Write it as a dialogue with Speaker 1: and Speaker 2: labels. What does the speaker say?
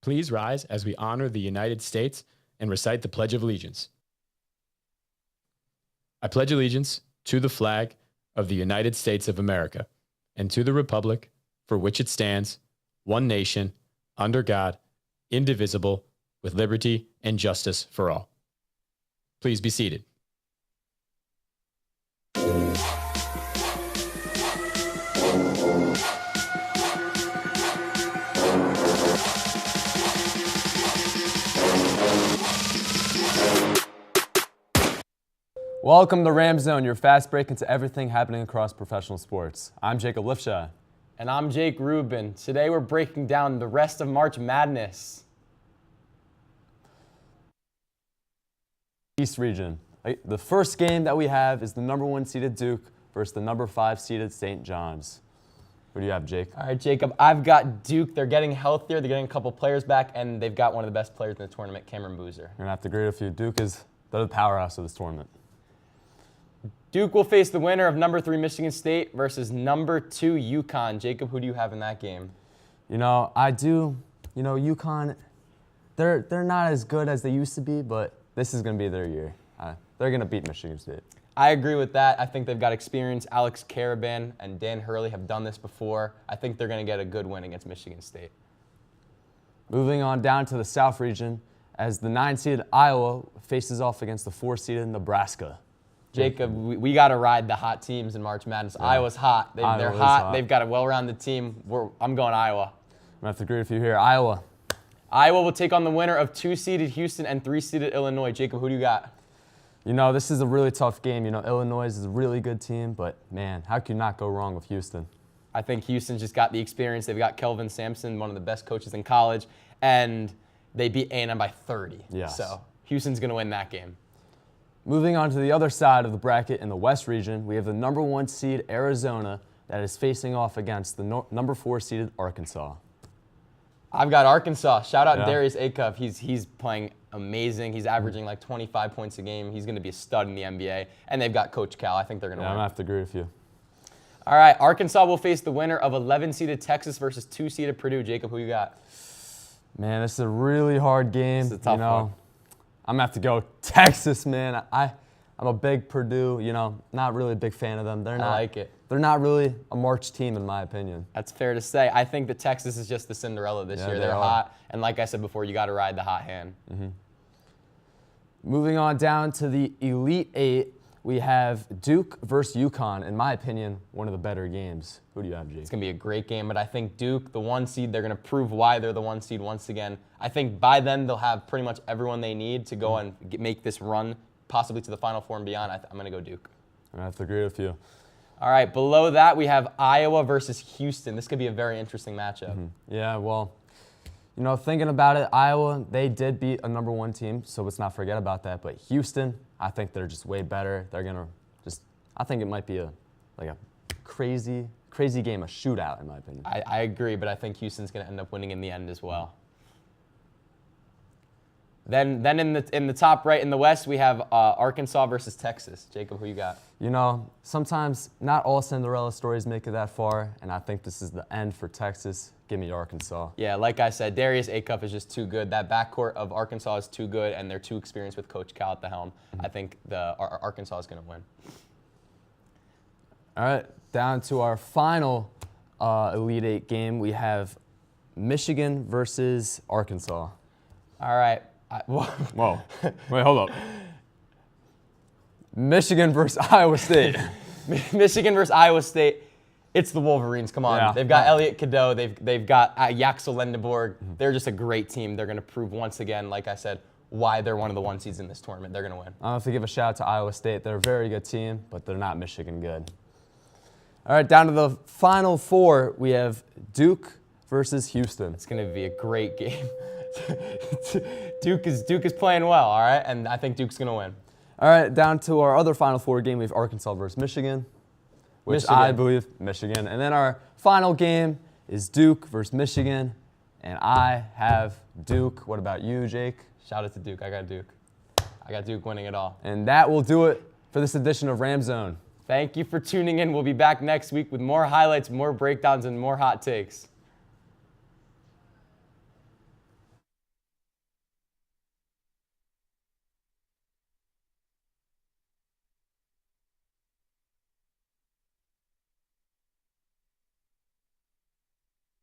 Speaker 1: Please rise as we honor the United States and recite the Pledge of Allegiance. I pledge allegiance to the flag of the United States of America and to the republic for which it stands, one nation, under God, indivisible, with liberty and justice for all. Please be seated.
Speaker 2: Welcome to Ramzone, your fast break into everything happening across professional sports. I'm Jacob Lifshaw.
Speaker 3: And I'm Jake Rubin. Today we're breaking down the rest of March Madness.
Speaker 2: East region. The first game that we have is the number 1 seeded Duke versus the number 5 seeded St. John's. Who do you have, Jake?
Speaker 3: All right, Jacob, I've got Duke. They're getting healthier. They're getting a couple players back, and they've got one of the best players in the tournament, Cameron Boozer.
Speaker 2: You're going to have to agree with you. Duke is the powerhouse of this tournament.
Speaker 3: Duke will face the winner of number 3 Michigan State versus number 2 UConn. Jacob, who do you have in that game?
Speaker 2: UConn, they're not as good as they used to be, but this is going to be their year. They're going to beat Michigan State.
Speaker 3: I agree with that. I think they've got experience. Alex Caravan and Dan Hurley have done this before. I think they're going to get a good win against Michigan State.
Speaker 2: Moving on down to the South region, as the 9-seeded Iowa faces off against the 4-seeded Nebraska.
Speaker 3: Jacob, we got to ride the hot teams in March Madness. Yeah. Iowa's hot. They're hot. They've got a well-rounded team. I'm going Iowa.
Speaker 2: I'm going to have to agree with you here. Iowa.
Speaker 3: Iowa will take on the winner of 2-seeded Houston and 3-seeded Illinois. Jacob, who do you got?
Speaker 2: This is a really tough game. Illinois is a really good team, but, man, how can you not go wrong with Houston?
Speaker 3: I think Houston's just got the experience. They've got Kelvin Sampson, one of the best coaches in college, and they beat A&M by 30.
Speaker 2: Yes.
Speaker 3: So Houston's going to win that game.
Speaker 2: Moving on to the other side of the bracket in the West region, we have the number 1 seed Arizona that is facing off against the number 4 seeded Arkansas.
Speaker 3: I've got Arkansas. Shout out Darius Akov. He's playing amazing. He's averaging like 25 points a game. He's going to be a stud in the NBA. And they've got Coach Cal. I think they're going to win.
Speaker 2: I'm going to have to agree with you.
Speaker 3: All right, Arkansas will face the winner of 11-seeded Texas versus 2-seeded Purdue. Jacob, who you got?
Speaker 2: Man, this is a really hard game.
Speaker 3: It's a tough one.
Speaker 2: I'm going to have to go Texas, man. I'm a big Purdue, not really a big fan of them. I
Speaker 3: like it.
Speaker 2: They're not really a March team, in my opinion.
Speaker 3: That's fair to say. I think that Texas is just the Cinderella this year. They're hot. And like I said before, you got to ride the hot hand.
Speaker 2: Mm-hmm. Moving on down to the Elite Eight, we have Duke versus UConn. In my opinion, one of the better games. Who do you have, Jake?
Speaker 3: It's going to be a great game, but I think Duke, the 1 seed, they're going to prove why they're the 1 seed once again. I think by then they'll have pretty much everyone they need to go and make this run, possibly to the Final Four and beyond. I'm going to go Duke.
Speaker 2: I have to agree with you.
Speaker 3: All right, below that we have Iowa versus Houston. This could be a very interesting matchup.
Speaker 2: Mm-hmm. Yeah, well, thinking about it, Iowa, they did beat a number 1 team, so let's not forget about that. But Houston, I think they're just way better. They're going to I think it might be a crazy game, a shootout, in my opinion.
Speaker 3: I agree, but I think Houston's going to end up winning in the end as well. Then in the top right in the West, we have Arkansas versus Texas. Jacob, who you got?
Speaker 2: Sometimes not all Cinderella stories make it that far, and I think this is the end for Texas. Give me Arkansas.
Speaker 3: Yeah, like I said, Darius Akov is just too good. That backcourt of Arkansas is too good, and they're too experienced with Coach Cal at the helm. I think Arkansas is going to win.
Speaker 2: All right, down to our final Elite Eight game. We have Michigan versus Arkansas.
Speaker 3: All right.
Speaker 2: Whoa. Wait, hold up. Michigan versus Iowa State.
Speaker 3: Michigan versus Iowa State. It's the Wolverines. Come on.
Speaker 2: Yeah.
Speaker 3: They've got Elliot Cadeau. They've got Yaxel Lendeborg. They're just a great team. They're going to prove once again, like I said, why they're one of the 1 seeds in this tournament. They're going to win.
Speaker 2: I have to give a shout out to Iowa State. They're a very good team, but they're not Michigan good. All right, down to the Final Four, we have Duke versus Houston.
Speaker 3: It's going to be a great game. Duke is playing well, all right? And I think Duke's going to win.
Speaker 2: All right, down to our other Final Four game, we have Arkansas versus Michigan, I believe Michigan. And then our final game is Duke versus Michigan, and I have Duke. What about you, Jake?
Speaker 3: Shout out to Duke. I got Duke. I got Duke winning it all.
Speaker 2: And that will do it for this edition of Ramzone.
Speaker 3: Thank you for tuning in. We'll be back next week with more highlights, more breakdowns, and more hot takes.